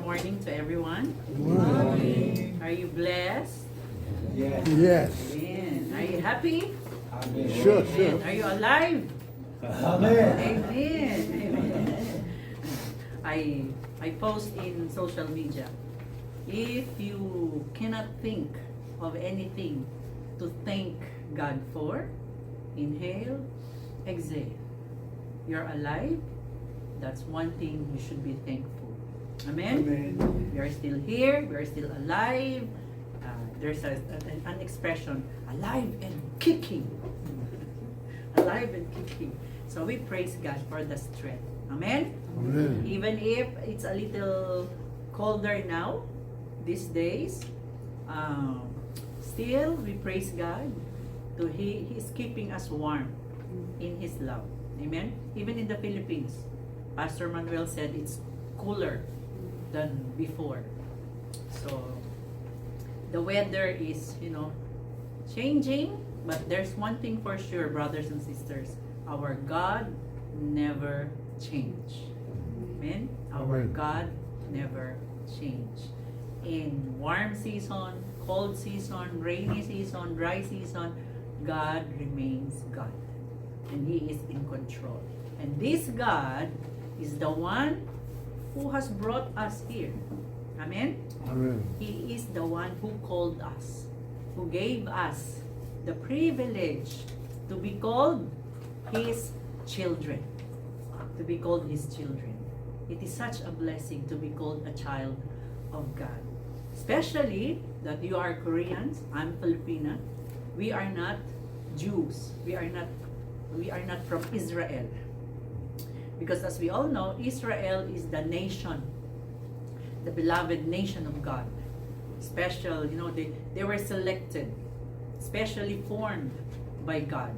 morning to everyone. Morning. Are you blessed? Yes. Yes. Amen. Are you happy? Amen. Sure, Amen. sure. Are you alive? Amen. Amen. Amen. I post in social media. If you cannot think of anything to thank God for, inhale, exhale. You're alive. That's one thing you should be thankful. Amen? Amen. We are still here. We are still alive. There's an expression, alive and kicking. Alive and kicking. So we praise God for the strength. Amen? Amen. Even if it's a little colder now, these days, still we praise God. He is keeping us warm in His love. Amen? Even in the Philippines, Pastor Manuel said it's cooler than before. So, the weather is, changing, but there's one thing for sure, brothers and sisters. Our God never change. Amen? Our Amen. God never change. In warm season, cold season, rainy season, dry season, God remains God. And He is in control. And this God is the one who has brought us here. Amen? Amen. He is the one who called us, who gave us the privilege to be called His children. To be called His children. It is such a blessing to be called a child of God. Especially that you are Koreans, I'm Filipina. We are not Jews. We are not from Israel. Because as we all know, Israel is the nation, the beloved nation of God. Special, they were selected, specially formed by God.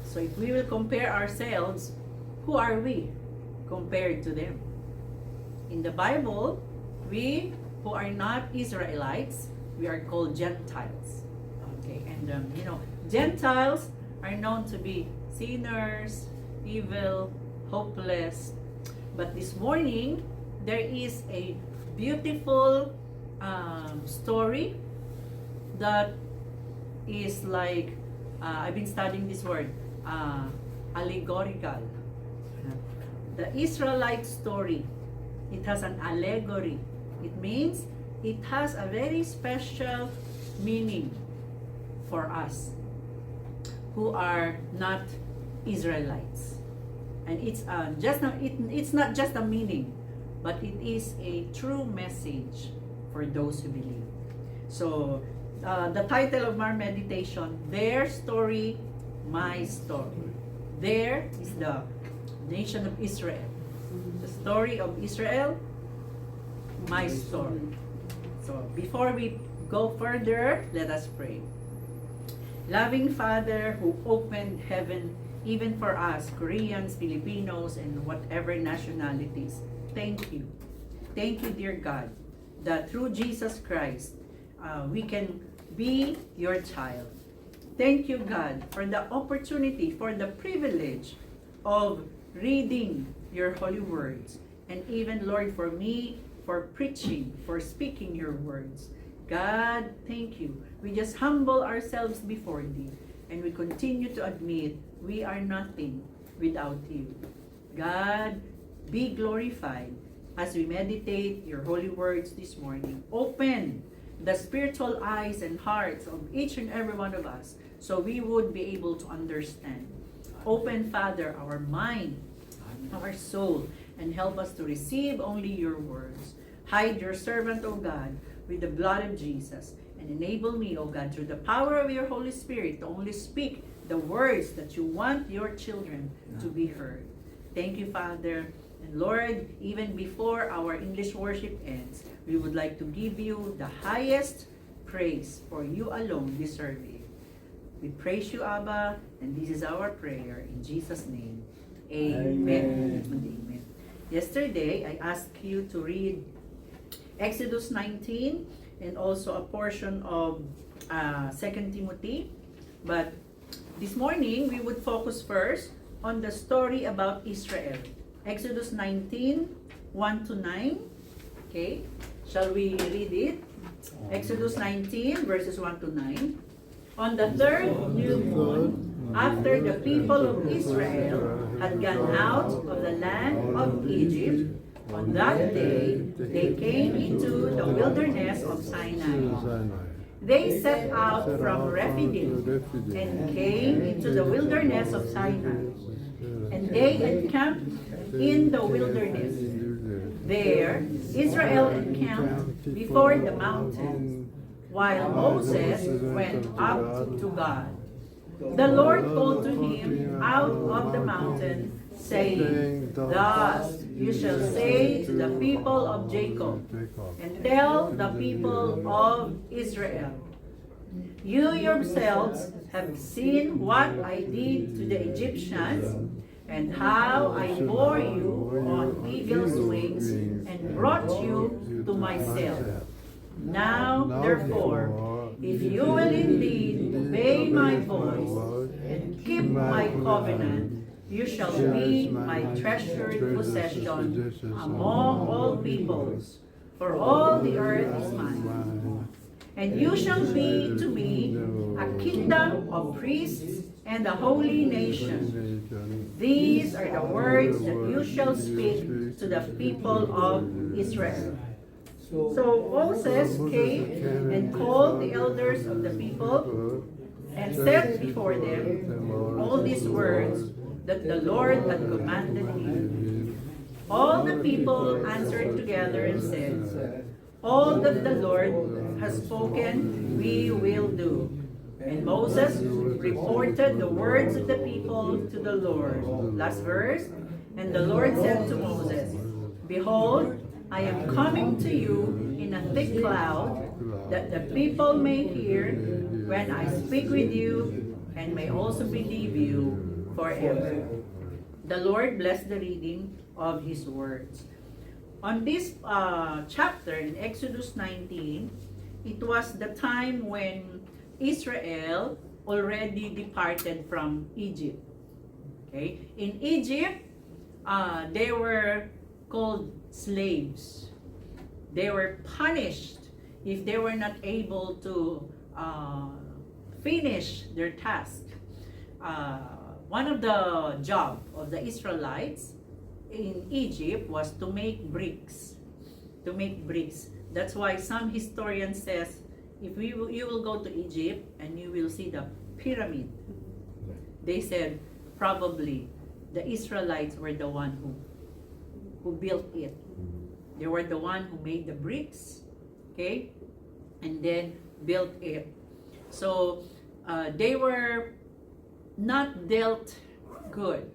So if we will compare ourselves, who are we compared to them? In the Bible, we who are not Israelites, we are called Gentiles. Okay, and Gentiles are known to be sinners, evil, hopeless. But this morning, there is a beautiful story that is like, I've been studying this word, allegorical. The Israelite story, it has an allegory. It means it has a very special meaning for us who are not Israelites. And it's it's not just a meaning, but it is a true message for those who believe. So, the title of our meditation, Their Story, My Story. There is the nation of Israel. The story of Israel, my story. So, before we go further, let us pray. Loving Father who opened heaven even for us, Koreans, Filipinos, and whatever nationalities, thank you. Thank you, dear God, that through Jesus Christ, we can be your child. Thank you, God, for the opportunity, for the privilege of reading your holy words. And even, Lord, for me, for preaching, for speaking your words. God, thank you. We just humble ourselves before thee, and we continue to admit we are nothing without you. God, be glorified as we meditate your holy words this morning. Open the spiritual eyes and hearts of each and every one of us so we would be able to understand. Open, Father, our mind, our soul, and help us to receive only your words. Hide your servant, O God, with the blood of Jesus, and enable me, O God, through the power of your Holy Spirit to only speak the words that you want your children to be heard. Thank you, Father. And Lord, even before our English worship ends, we would like to give you the highest praise, for you alone deserve it. We praise you, Abba, and this is our prayer in Jesus' name. Amen. And amen. Yesterday, I asked you to read Exodus 19 and also a portion of 2 Timothy. But this morning, we would focus first on the story about Israel. Exodus 19 1 to 9. Okay, shall we read it? Exodus 19 verses 1 to 9. On the third new moon, after the people of Israel had gone out of the land of Egypt, on that day they came into the wilderness of Sinai. They set out from Rephidim and came into the wilderness of Sinai. And they encamped in the wilderness. There Israel encamped before the mountains, while Moses went up to God. The Lord called to him out of the mountain, saying, Thus you shall say to the people of Jacob, and tell the people of Israel, You yourselves have seen what I did to the Egyptians, and how I bore you on eagle's wings and brought you to myself. Now, therefore, if you will indeed obey my voice and keep my covenant, you shall be my treasured possession among all peoples, for all the earth is mine. And you shall be to me a kingdom of priests and a holy nation. These are the words that you shall speak to the people of Israel. So Moses came and called the elders of the people and said before them all these words that the Lord had commanded him. All the people answered together and said, All that the Lord has spoken, we will do. And Moses reported the words of the people to the Lord. Last verse. And the Lord said to Moses, Behold, I am coming to you in a thick cloud, that the people may hear when I speak with you, and may also believe you forever. The Lord bless the reading of His words. On this chapter in Exodus 19, it was the time when Israel already departed from Egypt. Okay? In Egypt, they were called slaves. They were punished if they were not able to finish their task. One of the job of the Israelites in Egypt was to make bricks. To make bricks. That's why some historian says, if you will go to Egypt and you will see the pyramid, they said probably the Israelites were the one who built it. They were the one who made the bricks, okay, and then built it. So they were not dealt good.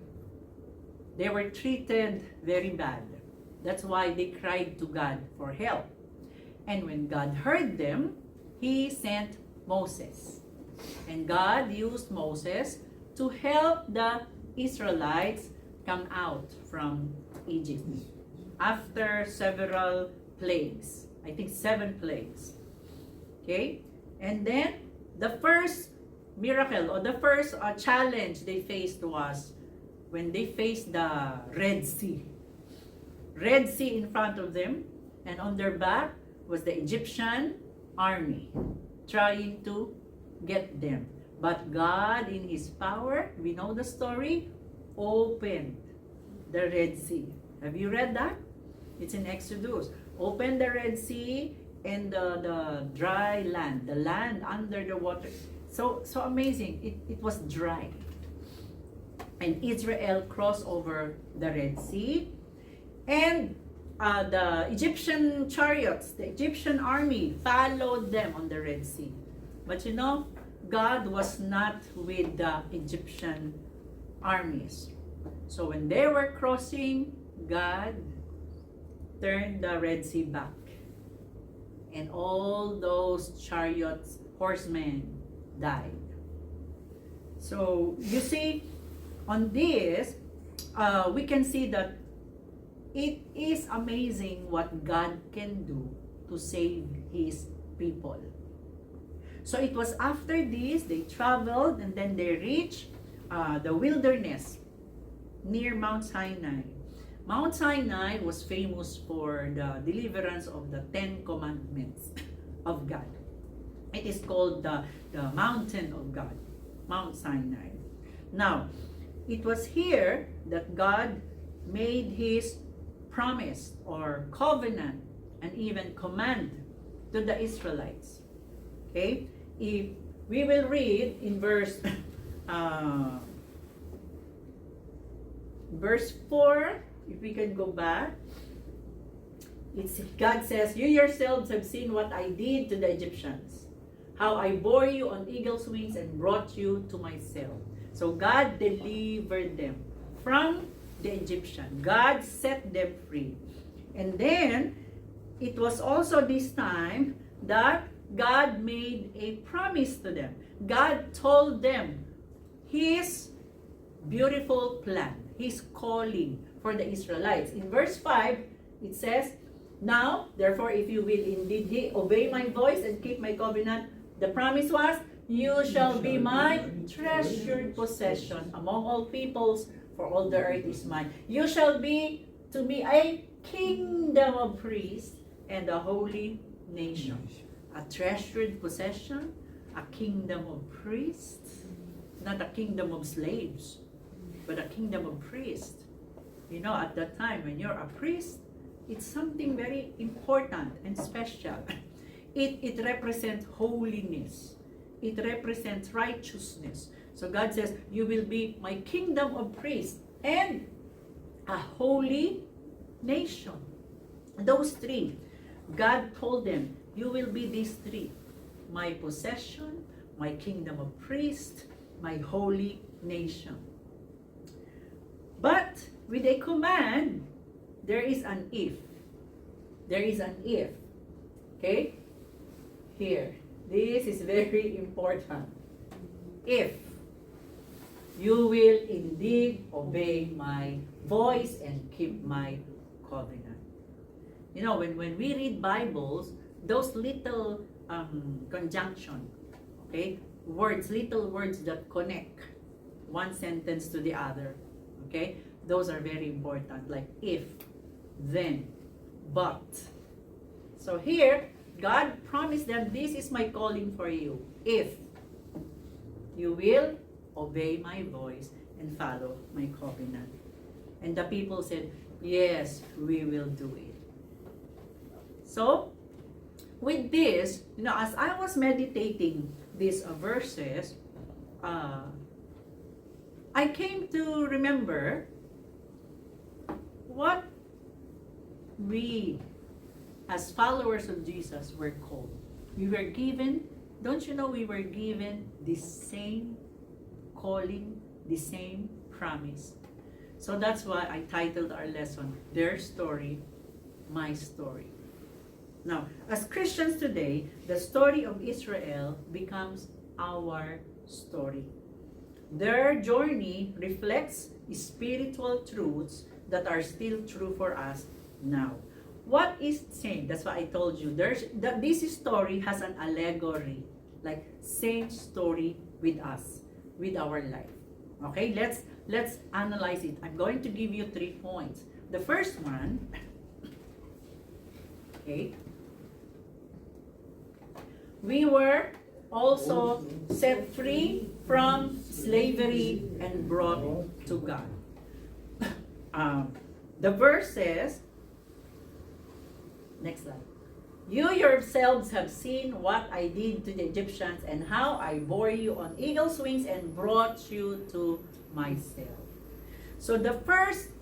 They were treated very bad. That's why they cried to God for help. And when God heard them, He sent Moses. And God used Moses to help the Israelites come out from Egypt after several plagues. I think 7 plagues. Okay? And then the first miracle or the first challenge they faced was when they faced the Red Sea. Red Sea in front of them, and on their back was the Egyptian army trying to get them. But God, in His power, we know the story, opened the Red Sea. Have you read that? It's in Exodus. Opened the Red Sea and the dry land, the land under the water. So amazing. It was dry. And Israel crossed over the Red Sea. And the Egyptian chariots, the Egyptian army followed them on the Red Sea. But you know, God was not with the Egyptian armies. So when they were crossing, God turned the Red Sea back. And all those chariots, horsemen, died. So you see, on this, we can see that it is amazing what God can do to save His people. So it was after this, they traveled and then they reached the wilderness near Mount Sinai. Mount Sinai was famous for the deliverance of the 10 commandments of God. It is called the mountain of God, Mount Sinai. Now, it was here that God made his promise or covenant and even command to the Israelites. Okay? If we will read in verse 4, if we can go back, God says, "You yourselves have seen what I did to the Egyptians, how I bore you on eagle's wings and brought you to myself." So God delivered them from the Egyptian. God set them free. And then, it was also this time that God made a promise to them. God told them his beautiful plan, his calling for the Israelites. In verse 5, it says, "Now, therefore, if you will indeed obey my voice and keep my covenant," the promise was, "You shall be my treasured possession among all peoples, for all the earth is mine. You shall be to me a kingdom of priests and a holy nation." A treasured possession, a kingdom of priests, not a kingdom of slaves, but a kingdom of priests. You know, at that time, when you're a priest, it's something very important and special. It represents holiness. It represents righteousness. So God says, "You will be my kingdom of priests and a holy nation." Those three, God told them, "You will be these three: my possession, my kingdom of priests, my holy nation." But with a command, there is an if. There is an if. Okay? Here. This is very important. If you will indeed obey my voice and keep my covenant. You know, when we read Bibles, those little conjunction, okay, little words that connect one sentence to the other, okay, those are very important, like if, then, but. So here, God promised them, "This is my calling for you, if you will obey my voice and follow my covenant." And the people said, "Yes, we will do it." So, with this, you know, as I was meditating these verses, I came to remember what we, as followers of Jesus, were called. We were given, don't you know, we were given the same calling, the same promise. So that's why I titled our lesson, "Their Story, My Story." Now, as Christians today, the story of Israel becomes our story. Their journey reflects spiritual truths that are still true for us now. What is same? That's why I told you, this story has an allegory, like same story with us, with our life. Okay, let's analyze it. I'm going to give you 3 points. The first one, okay, we were also set free from slavery and brought to God. The verse says, next slide, "You yourselves have seen what I did to the Egyptians and how I bore you on eagle's wings and brought you to myself." So the first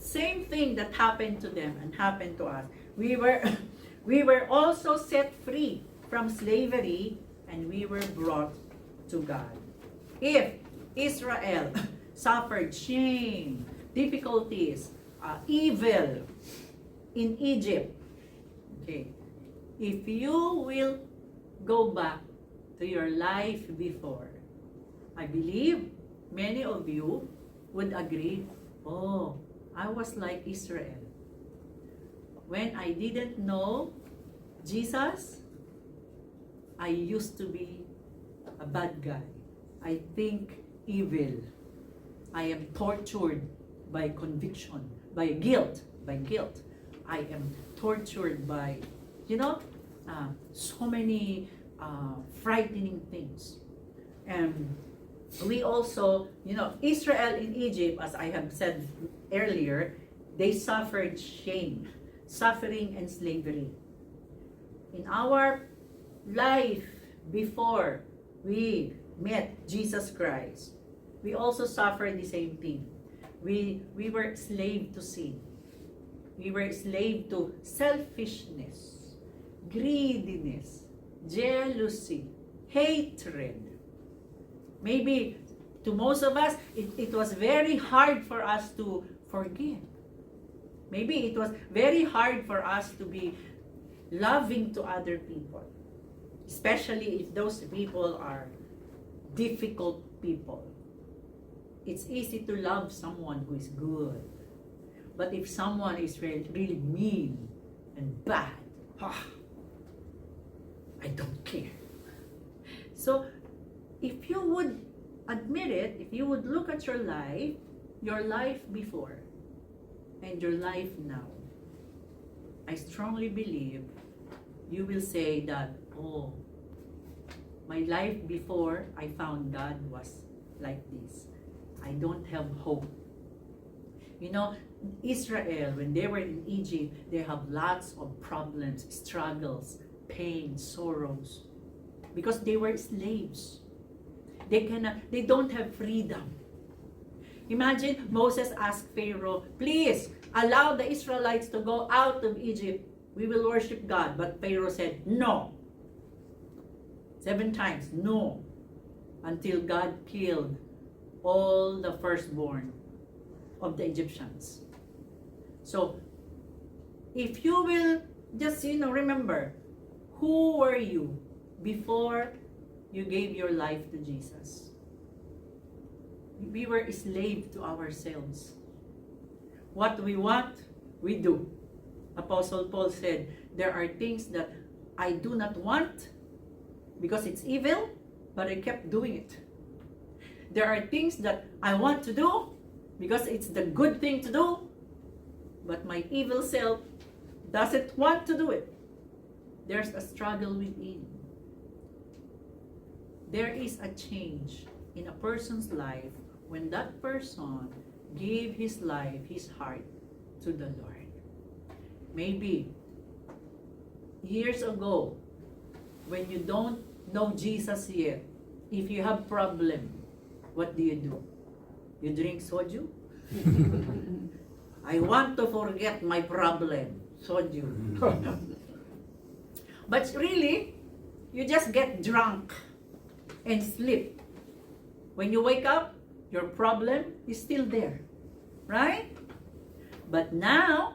same thing that happened to them and happened to us, we were also set free from slavery and we were brought to God. If Israel suffered shame, difficulties, evil in Egypt, okay, if you will go back to your life before, I believe many of you would agree, "Oh, I was like Israel. When I didn't know Jesus, I used to be a bad guy. I think evil. I am tortured by conviction, by guilt. I am tortured by, so many frightening things. And we also, Israel in Egypt, as I have said earlier, they suffered shame, suffering, and slavery. In our life before we met Jesus Christ, we also suffered the same thing. We were slave to sin. We were slave to selfishness, greediness, jealousy, hatred. Maybe to most of us, it was very hard for us to forgive. Maybe it was very hard for us to be loving to other people, especially if those people are difficult people. It's easy to love someone who is good. But if someone is really mean and bad, I don't care. So, if you would admit it, if you would look at your life before, and your life now, I strongly believe you will say that, oh, my life before I found God was like this. I don't have hope. Israel, when they were in Egypt, they have lots of problems, struggles, pain, sorrows, because they were slaves. They don't have freedom. Imagine Moses asked Pharaoh, please allow the Israelites to go out of Egypt. We will worship God. But Pharaoh said, no. 7 times, no. Until God killed all the firstborn of the Egyptians. So, if you will just, remember, who were you before you gave your life to Jesus? We were a slave to ourselves. What we want, we do. Apostle Paul said, there are things that I do not want because it's evil, but I kept doing it. There are things that I want to do because it's the good thing to do, but my evil self doesn't want to do it. There's a struggle within. There is a change in a person's life when that person gave his life, his heart to the Lord. Maybe years ago, when you don't know Jesus yet, if you have problem, what do? You drink soju? I want to forget my problem. Soju. But really, you just get drunk and sleep. When you wake up, your problem is still there. Right? But now,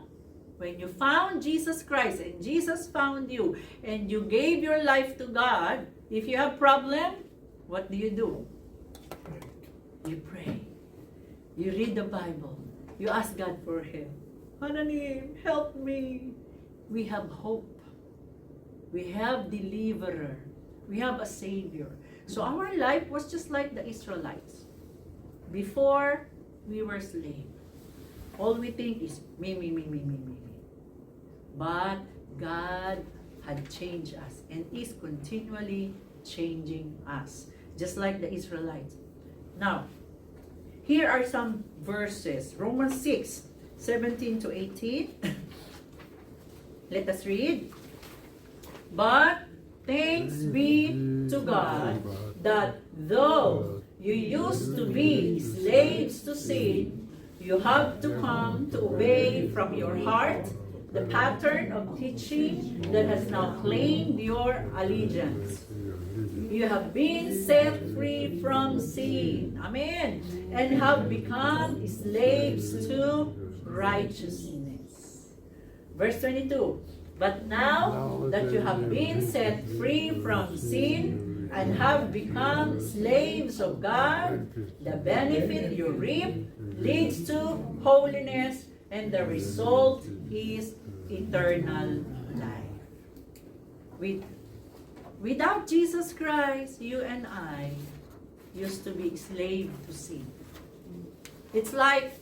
when you found Jesus Christ and Jesus found you and you gave your life to God, if you have problem, what do? You pray. You read the Bible. You ask God for help. Hananim, help me. We have hope. We have deliverer. We have a savior. So our life was just like the Israelites. Before we were slaves. All we think is me. But God had changed us and is continually changing us. Just like the Israelites. Now, here are some verses. Romans 6, 17 to 18. Let us read. But thanks be to God that though you used to be slaves to sin, you have to come to obey from your heart the pattern of teaching that has now claimed your allegiance. You have been set free from sin. Amen. And have become slaves to righteousness. Verse 22. But now that you have been set free from sin and have become slaves of God, the benefit you reap leads to holiness, and the result is eternal life. Without Jesus Christ, you and I used to be slave to sin. It's like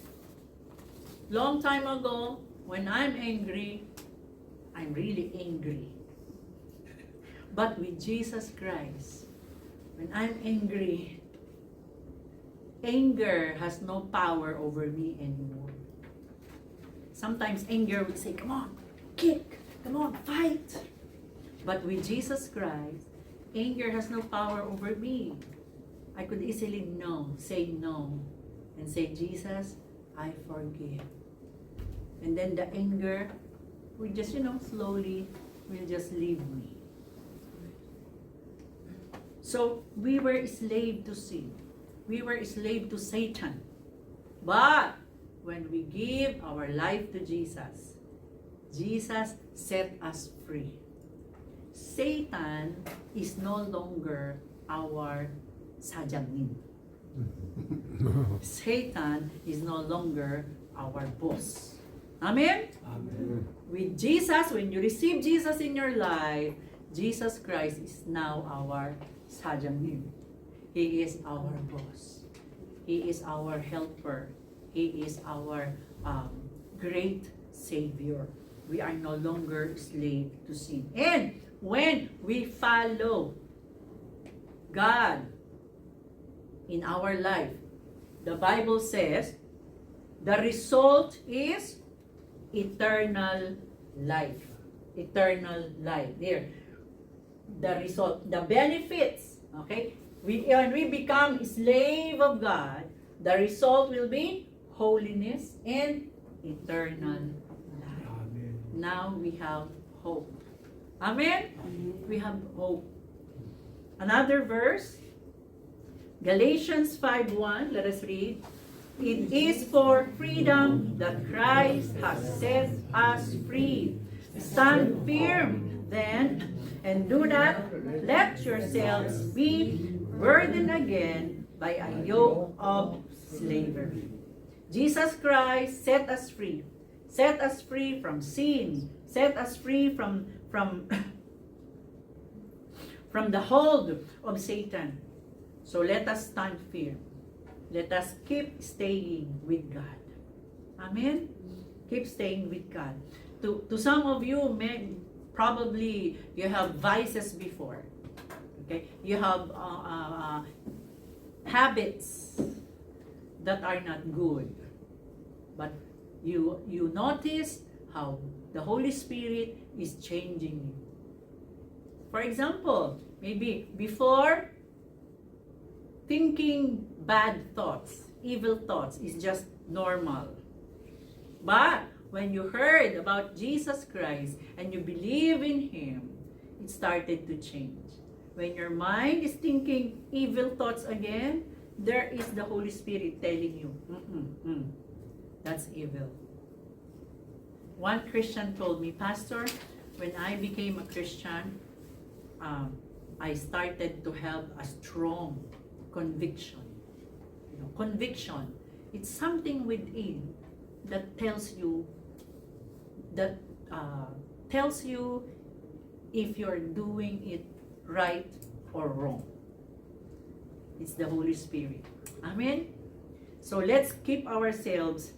Long time ago, when I'm angry, I'm really angry. But with Jesus Christ, when I'm angry, anger has no power over me anymore. Sometimes anger would say, come on, kick, come on, fight. But with Jesus Christ, anger has no power over me. I could easily say no, and say, Jesus, I forgive. And then the anger will just, slowly will just leave me. So we were a slave to sin. We were a slave to Satan. But when we give our life to Jesus, Jesus set us free. Satan is no longer our sadyangin. Satan is no longer our boss. Amen? Amen. With Jesus, when you receive Jesus in your life, Jesus Christ is now our sadyangin. He is our boss. He is our helper. He is our great Savior. We are no longer slave to sin. And when we follow God in our life, the Bible says, the result is eternal life. Eternal life. There. The result, the benefits, okay? When we become slave of God, the result will be holiness and eternal life. Amen. Now we have hope. Amen? We have hope. Another verse, Galatians 5:1, let us read. It is for freedom that Christ has set us free. Stand firm then, and do not let yourselves be burdened again by a yoke of slavery. Jesus Christ set us free. Set us free from sin. Set us free from from the hold of Satan. So let us stand firm. Let us keep staying with God. Amen? Keep staying with God. To some of you, probably you have vices before. Okay? You have habits that are not good. But you notice how the Holy Spirit is changing you. For example, maybe before, thinking bad thoughts, evil thoughts is just normal. But when you heard about Jesus Christ and you believe in Him, it started to change. When your mind is thinking evil thoughts again, there is the Holy Spirit telling you, that's evil. One Christian told me, Pastor, when I became a Christian, I started to have a strong conviction. Conviction, it's something within that tells you if you're doing it right or wrong. It's the Holy Spirit. Amen? So let's keep ourselves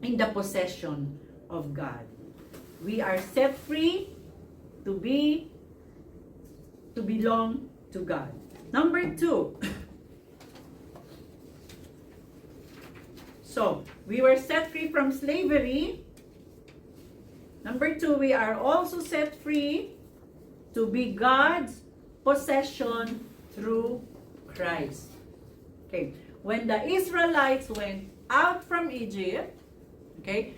in the possession of God. We are set free to belong to God. Number 2. So, we were set free from slavery. Number 2, we are also set free to be God's possession through Christ. Okay, when the Israelites went out from Egypt, okay,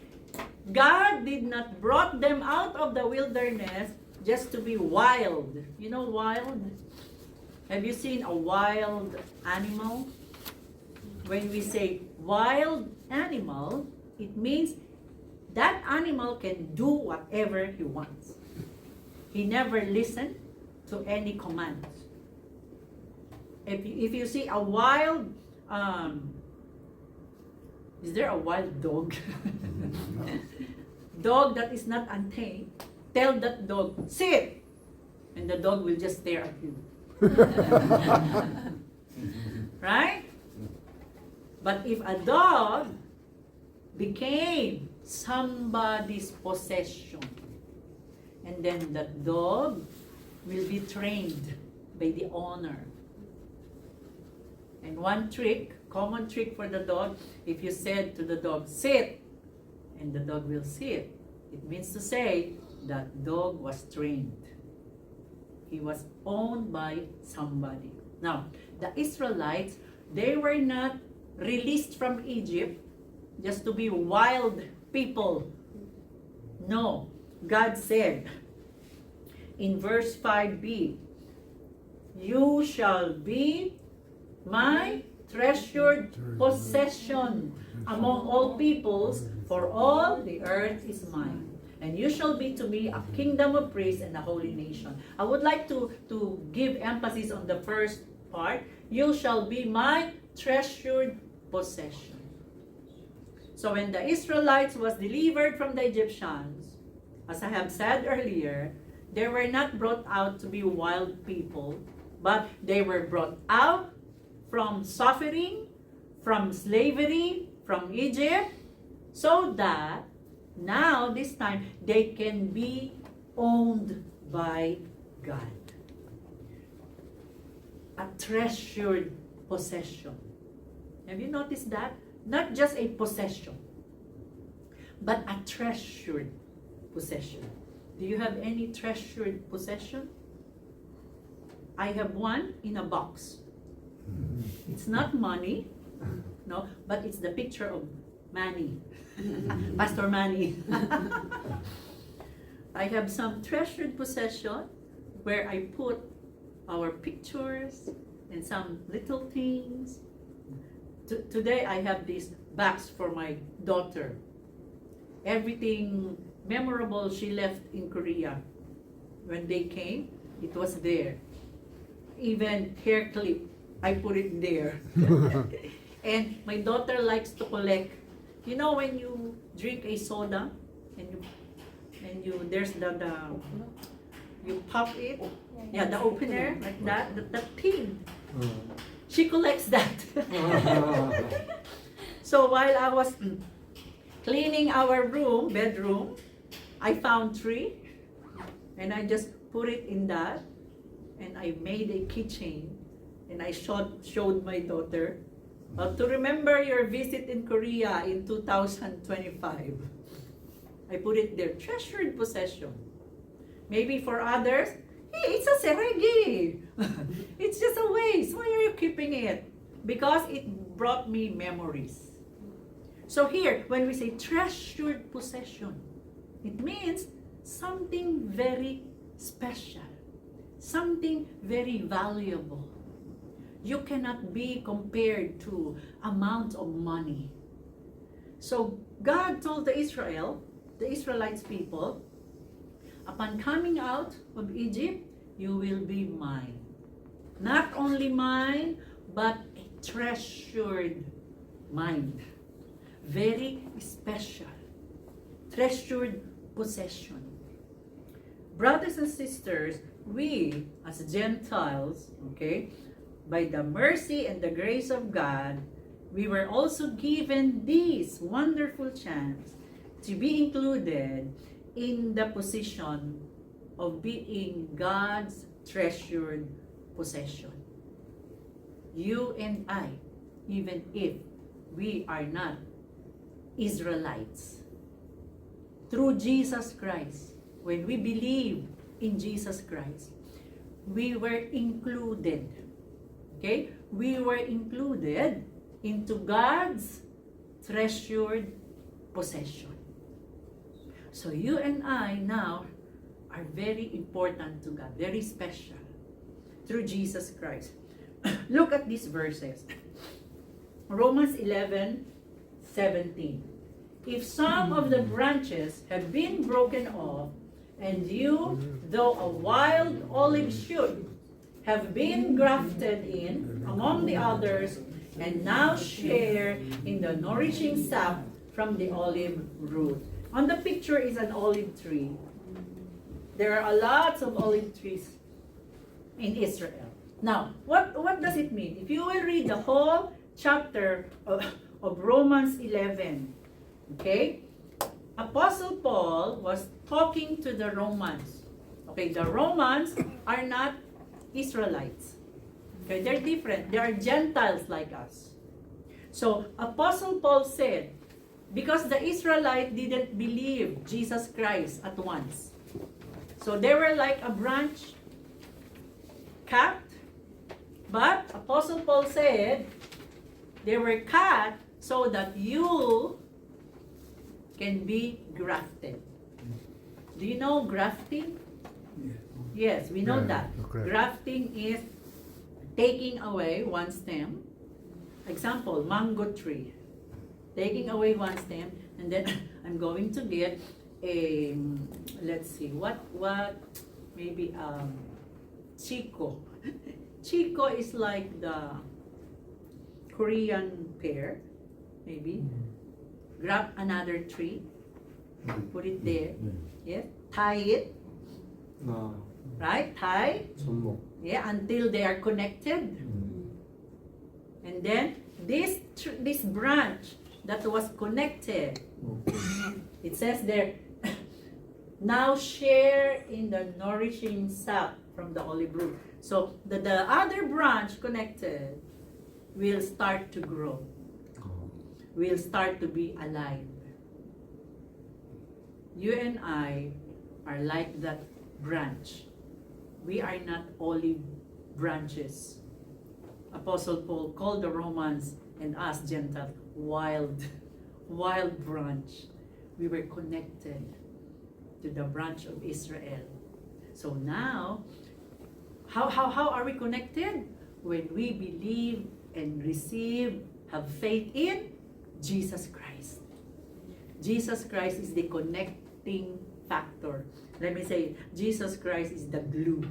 God did not brought them out of the wilderness just to be wild. You know wild? Have you seen a wild animal? When we say wild animal, it means that animal can do whatever he wants. He never listened to any commands. If you see a wild, is there a wild dog? Dog that is not untamed, tell that dog, sit! And the dog will just stare at you. Right? But if a dog became somebody's possession. And then that dog will be trained by the owner. And one trick, common trick for the dog, if you said to the dog, sit, and the dog will sit, it means to say that dog was trained. He was owned by somebody. Now, the Israelites, they were not released from Egypt just to be wild people. No, God said in verse 5b, you shall be my treasured possession among all peoples, for all the earth is mine. And you shall be to me a kingdom of priests and a holy nation. I would like to give emphasis on the first part. You shall be my treasured possession. So when the Israelites was delivered from the Egyptians, as I have said earlier, they were not brought out to be wild people, but they were brought out from suffering, from slavery, from Egypt, so that now, this time, they can be owned by God. A treasured possession. Have you noticed that? Not just a possession, but a treasured possession. Do you have any treasured possession? I have one in a box. It's not money, no, but it's the picture of Manny. Pastor Manny. I have some treasured possession where I put our pictures and some little things. Today I have this box for my daughter. Everything memorable she left in Korea. When they came, it was there. Even hair clip, I put it there. And my daughter likes to collect. You know when you drink a soda and you there's the you pop it, yeah, the opener like that, the pin. She collects that. So while I was cleaning our bedroom, I found 3, and I just put it in that, and I made a keychain, and I showed my daughter. To remember your visit in Korea in 2025. I put it there, treasured possession. Maybe for others, hey, it's a seregi. It's just a waste. Why are you keeping it? Because it brought me memories. So here, when we say treasured possession, it means something very special, something very valuable. You cannot be compared to amounts of money. So God told the Israelites people, upon coming out of Egypt, you will be mine. Not only mine, but a treasured mine. Very special. Treasured possession. Brothers and sisters, we as Gentiles, okay, by the mercy and the grace of God, we were also given this wonderful chance to be included in the position of being God's treasured possession. You and I, even if we are not Israelites, through Jesus Christ, when we believe in Jesus Christ, we were included. Okay? We were included into God's treasured possession. So you and I now are very important to God, very special through Jesus Christ. Look at these verses. Romans 11:17. If some of the branches have been broken off, and you, though a wild olive shoot, have been grafted in among the others, and now share in the nourishing sap from the olive root. On the picture is an olive tree. There are lots of olive trees in Israel. Now, what does it mean? If you will read the whole chapter of Romans 11, Okay? Apostle Paul was talking to the Romans. Okay, the Romans are not Israelites. Okay, they're different. They are Gentiles like us. So, Apostle Paul said, because the Israelites didn't believe Jesus Christ at once. So, they were like a branch cut. But Apostle Paul said, they were cut so that you can be grafted. Do you know grafting? Yes, we know Yeah, that. okay. Grafting is taking away one stem. Example, mango tree. Taking away one stem, and then I'm going to get a, let's see, what, maybe, Chico. Chico is like the Korean pear, maybe. Grab another tree, put it there, yes, tie it, 아, right? Tie, 접목. yeah, until they are connected. And then this branch that was connected, it says there, now share in the nourishing sap from the olive root. So the other branch connected will start to grow, will start to be alive. You and I are like that branch. We are not olive branches. Apostle Paul called the Romans and us Gentiles wild branch. We were connected to the branch of Israel. So now, how are we connected? When we believe and receive, have faith in Jesus Christ. Jesus Christ is the connecting factor. Let me say, Jesus Christ is the glue.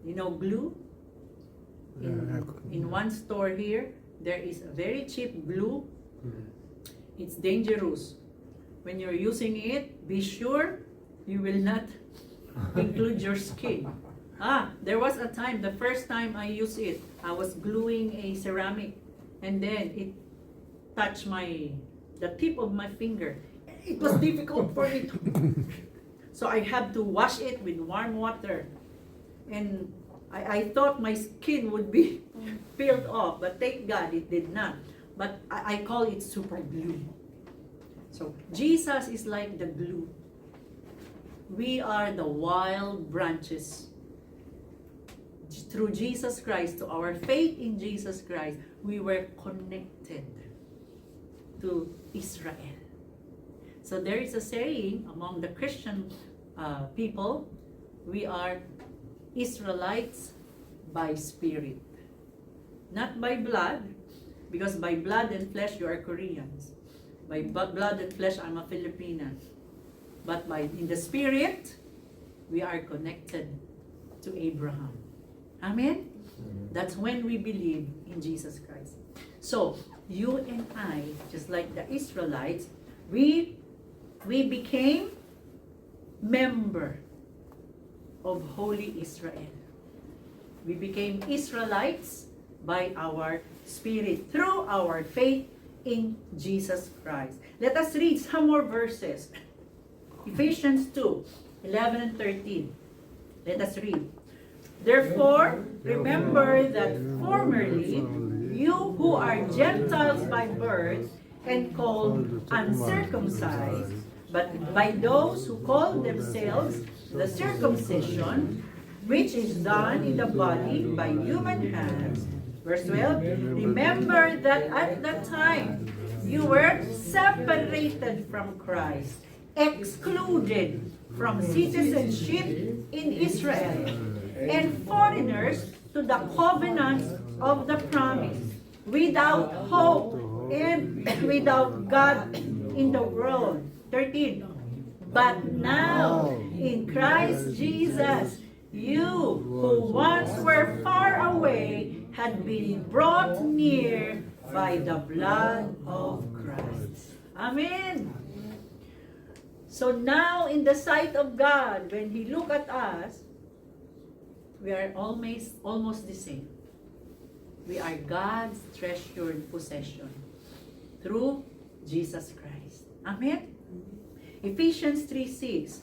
You know glue? In one store here, there is a very cheap glue. It's dangerous. When you're using it, be sure you will not include your skin. There was a time, the first time I used it, I was gluing a ceramic, and then it touched the tip of my finger. It was difficult for me to, so I had to wash it with warm water. And I thought my skin would be peeled off, but thank God it did not. But I call it super glue. So Jesus is like the glue. We are the wild branches. Through Jesus Christ, to our faith in Jesus Christ, we were connected to Israel. So there is a saying among the Christian people, we are Israelites by spirit. Not by blood, because by blood and flesh you are Koreans. By blood and flesh I'm a Filipina. But in the spirit, we are connected to Abraham. Amen? That's when we believe in Jesus Christ. So, you and I, just like the Israelites, we became member of Holy Israel. We became Israelites by our spirit, through our faith in Jesus Christ. Let us read some more verses. Ephesians 2, 11 and 13. Let us read. Therefore, remember that formerly you who are Gentiles by birth and called uncircumcised, but by those who call themselves the circumcision, which is done in the body by human hands. Verse 12, remember that at that time you were separated from Christ, excluded from citizenship in Israel, and foreigners to the covenants of the promise, without hope and without God in the world. 13. But now, in Christ Jesus, you who once were far away had been brought near by the blood of Christ. Amen. So now, in the sight of God, when He look at us, we are almost the same. We are God's treasured possession through Jesus Christ. Amen? Ephesians 3:6.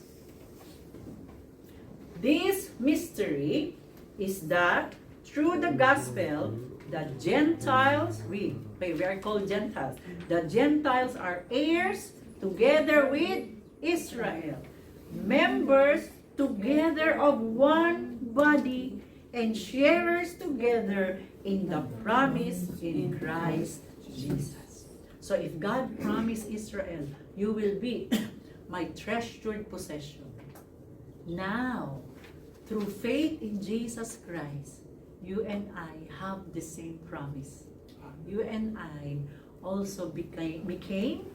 This mystery is that through the gospel, the Gentiles, we are called Gentiles. The Gentiles are heirs together with Israel, members together of one body, and sharers together in the promise in Christ Jesus. So if God promised Israel, you will be my treasured possession. Now, through faith in Jesus Christ, you and I have the same promise. You and I also became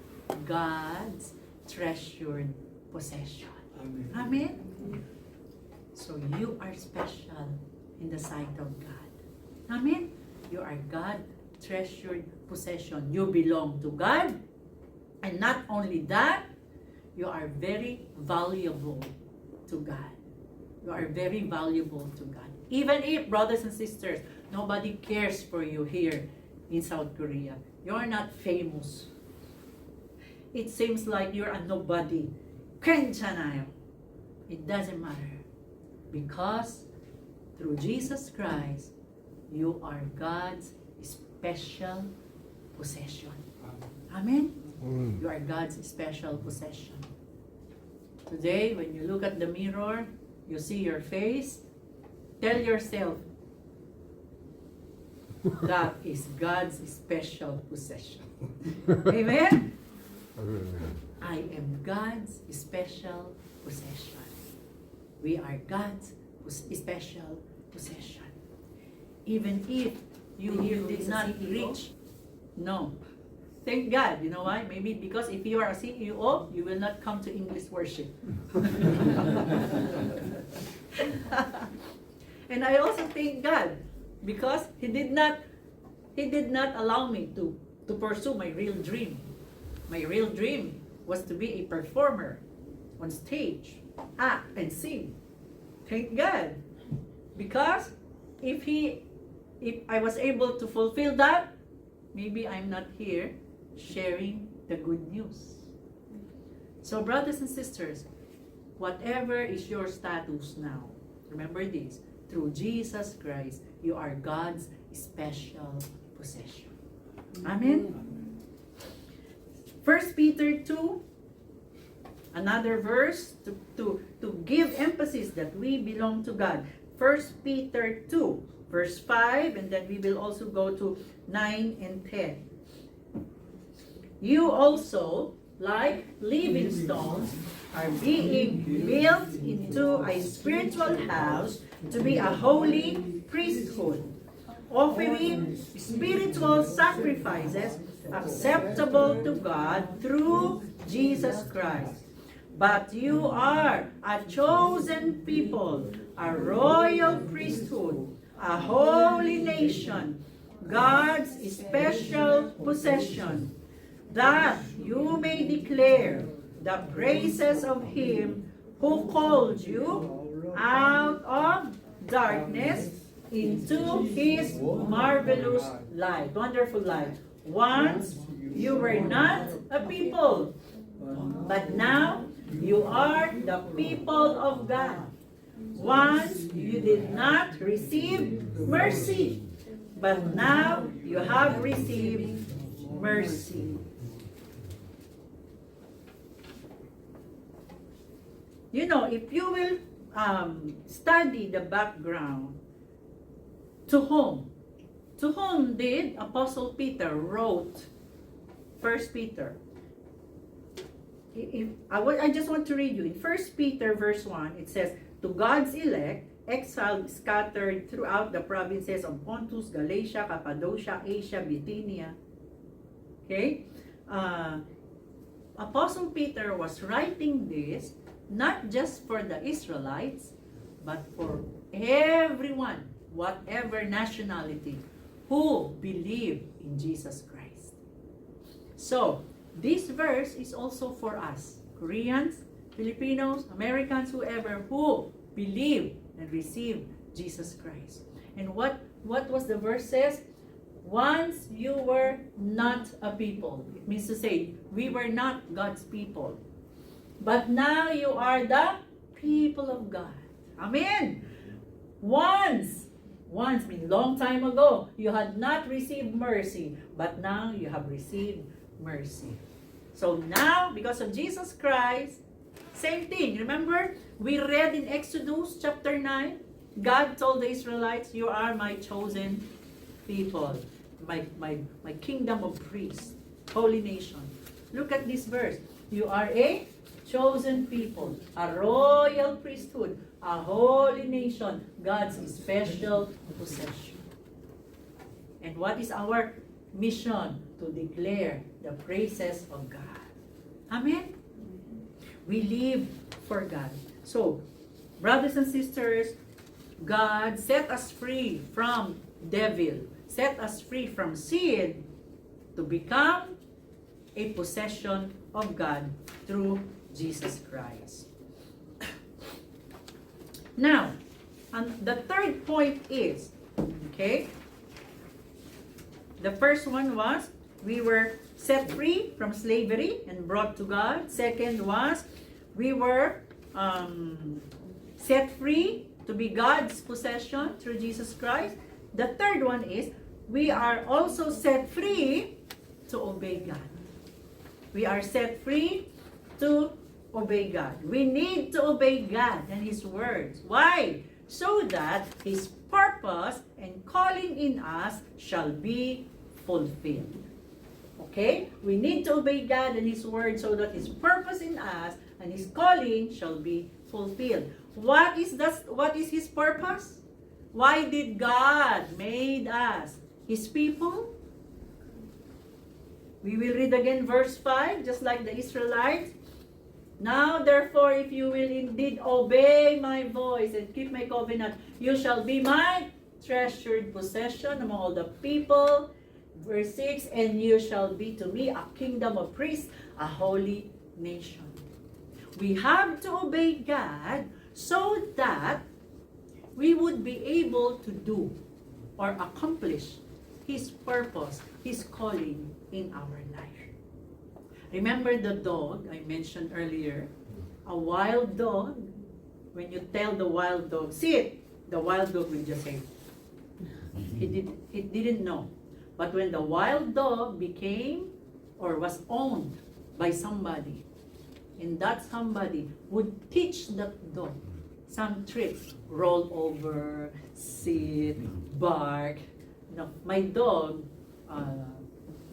God's treasured possession. Amen? So you are special in the sight of God. Amen? You are God's treasured possession. You belong to God. And not only that, you are very valuable to God. You are very valuable to God. Even if, brothers and sisters, nobody cares for you here in South Korea. You're not famous. It seems like you're a nobody. 괜찮아요. It doesn't matter. Because through Jesus Christ, you are God's special possession. Amen? You are God's special possession. Today, when you look at the mirror, you see your face, tell yourself, that is God's special possession. Amen? I am God's special possession. We are God's special possession. Even if you did not reach, no. Thank God. You know why? Maybe because if you are a CEO, you will not come to English worship. And I also thank God because He did not allow me to pursue my real dream. My real dream was to be a performer on stage, act and sing. Thank God. Because if I was able to fulfill that, maybe I'm not here sharing the good news. So brothers and sisters, whatever is your status now, remember this, through Jesus Christ, you are God's special possession. Amen? 1 Peter 2, another verse to give emphasis that we belong to God. 1 Peter 2, verse 5, and then we will also go to 9 and 10. You also, like living stones, are being built into a spiritual house to be a holy priesthood, offering spiritual sacrifices acceptable to God through Jesus Christ. But you are a chosen people, a royal priesthood, a holy nation, God's special possession, that you may declare the praises of Him who called you out of darkness into His marvelous light. Wonderful light. Once you were not a people, but now you are the people of God. Once you did not receive mercy, but now you have received mercy. You know, if you will study the background, to whom did Apostle Peter wrote 1 Peter? I just want to read you. In 1 Peter verse 1, it says, to God's elect, exiled, scattered throughout the provinces of Pontus, Galatia, Cappadocia, Asia, Bithynia. Okay? Apostle Peter was writing this not just for the Israelites, but for everyone, whatever nationality, who believe in Jesus Christ. So, this verse is also for us, Koreans, Filipinos, Americans, whoever, who believe and receive Jesus Christ. And what was the verse says? Once you were not a people. It means to say, we were not God's people. But now you are the people of God. Amen. Once means long time ago, you had not received mercy, but now you have received mercy. So now, because of Jesus Christ, same thing. Remember, we read in Exodus chapter 9, God told the Israelites, you are my chosen people, my kingdom of priests, holy nation. Look at this verse. You are a chosen people, a royal priesthood, a holy nation, God's special possession. And what is our mission? To declare the praises of God. Amen? We live for God. So, brothers and sisters, God set us free from devil, set us free from sin to become a possession of God through Jesus Christ. Now, the third point is, okay, the first one was we were set free from slavery and brought to God. Second was we were set free to be God's possession through Jesus Christ. The third one is we are also set free to obey God. We are set free to obey God. We need to obey God and His words. Why? So that His purpose and calling in us shall be fulfilled. Okay? We need to obey God and His word so that His purpose in us and His calling shall be fulfilled. What is His purpose? Why did God made us His people? We will read again verse 5, just like the Israelites. Now therefore, if you will indeed obey my voice and keep my covenant, you shall be my treasured possession among all the people. Verse 6, and you shall be to me a kingdom of priests, a holy nation. We have to obey God so that we would be able to do or accomplish His purpose, His calling in our life. Remember the dog I mentioned earlier? A wild dog, when you tell the wild dog, sit, the wild dog will just say, it didn't know. But when the wild dog became or was owned by somebody, and that somebody would teach that dog some tricks, roll over, sit, bark. My dog,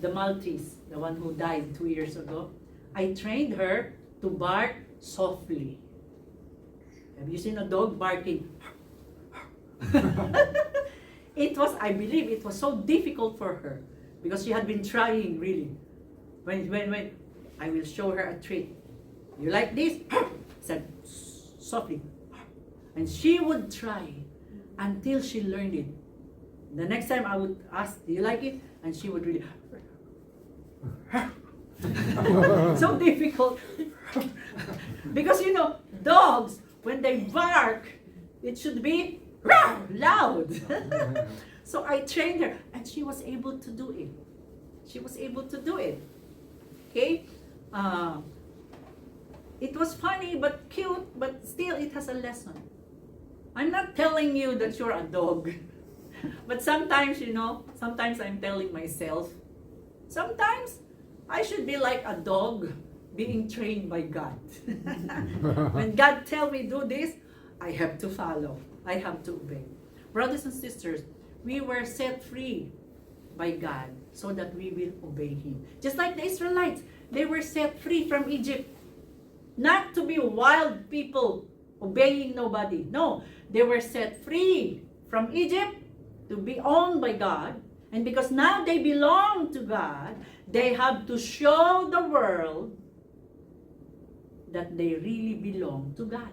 the Maltese, the one who died 2 years ago, I trained her to bark softly. Have you seen a dog barking? I believe it was so difficult for her because she had been trying really. When I will show her a trick. You like this? Said softly. And she would try until she learned it. The next time I would ask, do you like it? And she would really, so difficult. Because dogs, when they bark, it should be loud. So I trained her and she was able to do it. Okay? It was funny but cute, but still it has a lesson. I'm not telling you that you're a dog. But sometimes, sometimes I'm telling myself, sometimes I should be like a dog being trained by God. When God tells me do this, I have to follow. I have to obey. Brothers and sisters, we were set free by God so that we will obey Him. Just like the Israelites, they were set free from Egypt. Not to be wild people obeying nobody. No, they were set free from Egypt to be owned by God. And because now they belong to God, they have to show the world that they really belong to God.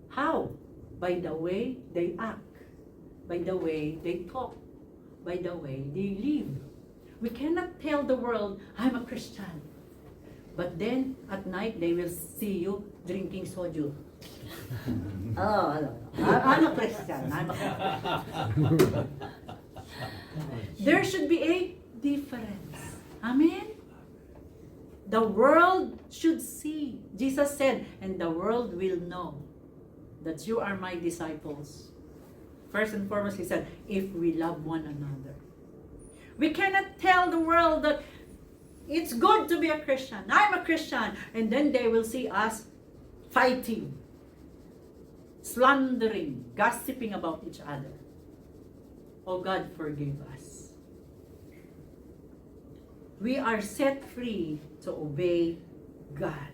How? By the way they act, by the way they talk, by the way they live. We cannot tell the world, I'm a Christian. But then at night they will see you drinking soju. Oh, I'm a Christian. There should be a difference. Amen? The world should see. Jesus said, and the world will know that you are my disciples. First and foremost, he said, if we love one another. We cannot tell the world that it's good to be a Christian. I'm a Christian. And then they will see us fighting, slandering, gossiping about each other. Oh God, forgive us. We are set free to obey God.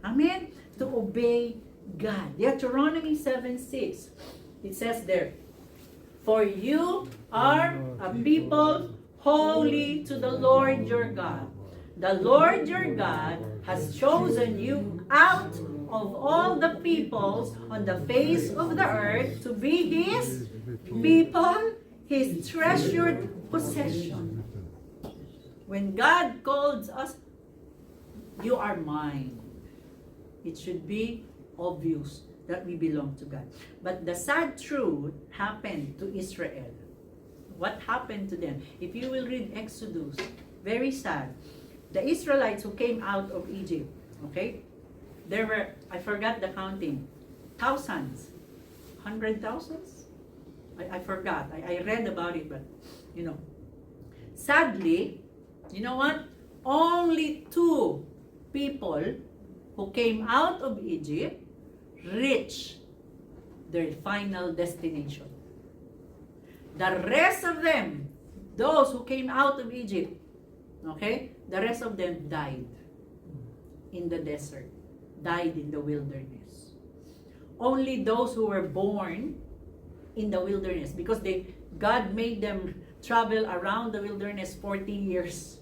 Amen? To obey God. Deuteronomy 7:6. It says there, for you are a people holy to the Lord your God. The Lord your God has chosen you out of all the peoples on the face of the earth to be his people, his treasured possession. When God calls us, you are mine, it should be obvious that we belong to God. But the sad truth happened to Israel. What happened to them? If you will read Exodus, very sad. The Israelites who came out of Egypt, okay? There were, I forgot the counting, thousands, 100,000s? I forgot. I read about it, but, you know. Sadly, you know what? Only 2 people who came out of Egypt reached their final destination. The rest of them, those who came out of Egypt, okay, the rest of them died in the desert, died in the wilderness. Only those who were born in the wilderness, because God made them travel around the wilderness 40 years.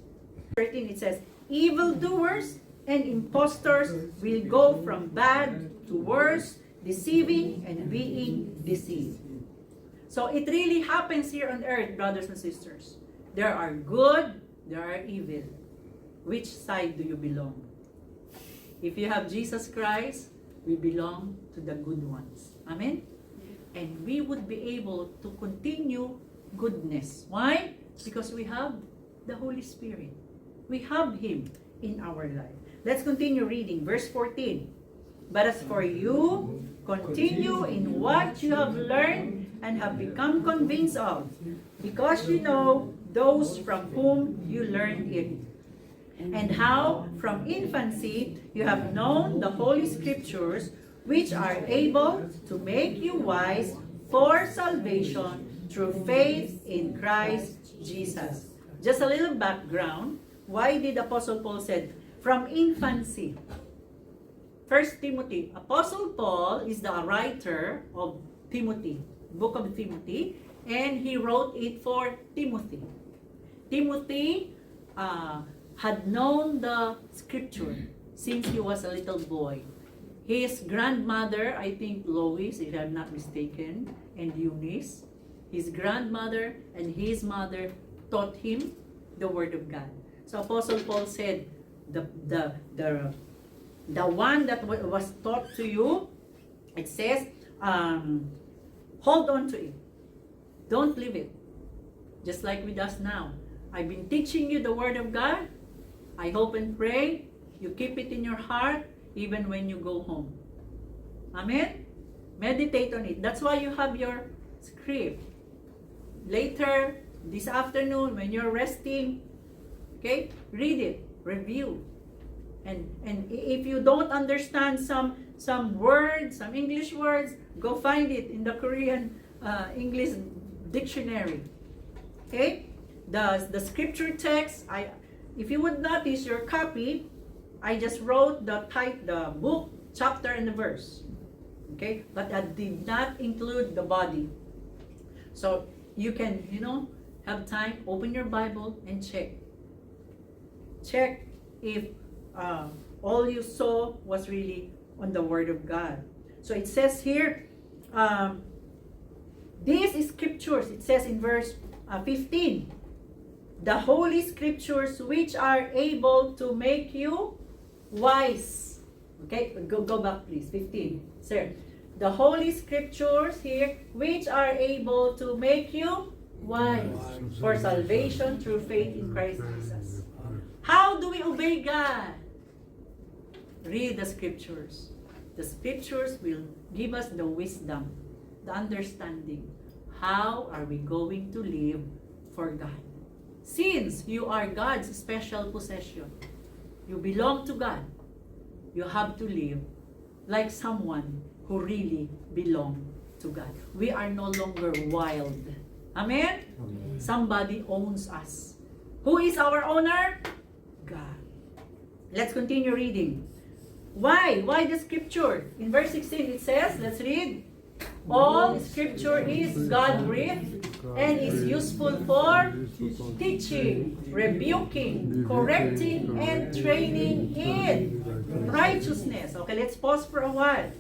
13, it says, evildoers and impostors will go from bad to worse, deceiving and being deceived. So it really happens here on earth, brothers and sisters. There are good, there are evil. Which side do you belong? If you have Jesus Christ, we belong to the good ones. Amen? And we would be able to continue goodness. Why? Because we have the Holy Spirit. We have Him in our life. Let's continue reading. Verse 14. But as for you, continue in what you have learned and have become convinced of, because you know those from whom you learned it, and how from infancy you have known the Holy Scriptures, which are able to make you wise for salvation through faith in Christ Jesus. Just a little background. Why did Apostle Paul said, from infancy? 1 Timothy. Apostle Paul is the writer of Timothy, book of Timothy, and he wrote it for Timothy. Timothy had known the scripture since he was a little boy. His grandmother, I think Lois, if I'm not mistaken, and Eunice, his grandmother and his mother taught him the Word of God. So Apostle Paul said, the one that was taught to you, it says, hold on to it. Don't leave it. Just like with us now. I've been teaching you the Word of God. I hope and pray you keep it in your heart even when you go home. Amen? Meditate on it. That's why you have your script. Later, this afternoon, when you're resting, okay, read it, review. And if you don't understand some words, some English words, go find it in the Korean English dictionary. Okay? The scripture text, if you would notice your copy, I just wrote the book, chapter, and the verse. Okay? But I did not include the body. So you can, have time, open your Bible and check. Check if all you saw was really on the Word of God. So it says here, these scriptures, it says in verse 15, the Holy Scriptures which are able to make you wise. Okay, go back please, 15. Sir, the Holy Scriptures here which are able to make you Why? For salvation through faith in Christ Jesus. How do we obey God? Read the scriptures. The scriptures will give us the wisdom, the understanding. How are we going to live for God? Since you are God's special possession, you belong to God, you have to live like someone who really belong to God. We are no longer wild. Amen? Somebody owns us. Who is our owner? God. Let's continue reading. Why? Why the scripture? In verse 16 it says, let's read. All scripture is God-breathed and is useful for teaching, rebuking, correcting, and training in righteousness. Okay, let's pause for a while.